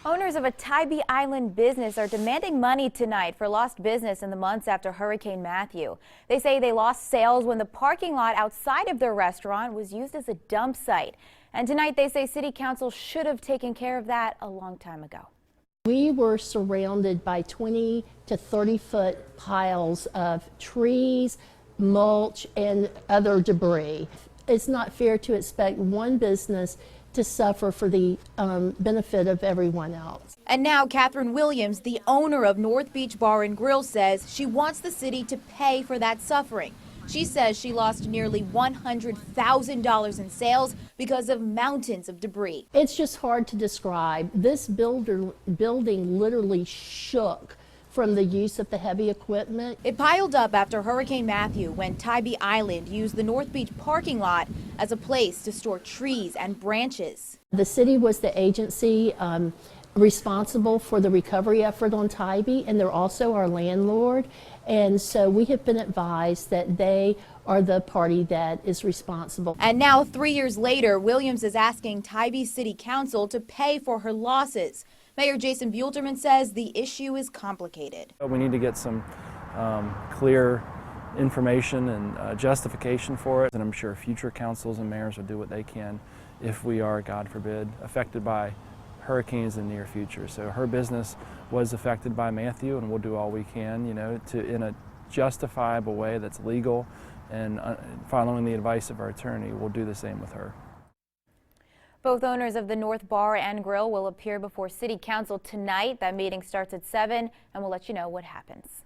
Owners of a Tybee Island business are demanding money tonight for lost business in the months after Hurricane Matthew. They say they lost sales when the parking lot outside of their restaurant was used as a dump site. And tonight they say City Council should have taken care of that a long time ago. We were surrounded by 20 to 30 foot piles of trees, mulch, and other debris. It's not fair to expect one business to suffer for the benefit of everyone else. And now Catherine Williams, the owner of North Beach Bar and Grill, says she wants the city to pay for that suffering. She says she lost nearly $100,000 in sales because of mountains of debris. It's just hard to describe. This building literally shook from the use of the heavy equipment. It piled up after Hurricane Matthew when Tybee Island used the North Beach parking lot as a place to store trees and branches. The city was the agency responsible for the recovery effort on Tybee, and they're also our landlord. And so we have been advised that they are the party that is responsible. And now, 3 years later, Williams is asking Tybee City Council to pay for her losses. Mayor Jason Buelterman says the issue is complicated. We need to get some clear information and justification for it, and I'm sure future councils and mayors will do what they can if we are, God forbid, affected by hurricanes in the near future. So her business was affected by Matthew, and we'll do all we can, in a justifiable way that's legal, and following the advice of our attorney, we'll do the same with her. Both owners of the North Bar and Grill will appear before City Council tonight. That meeting starts at 7, and we'll let you know what happens.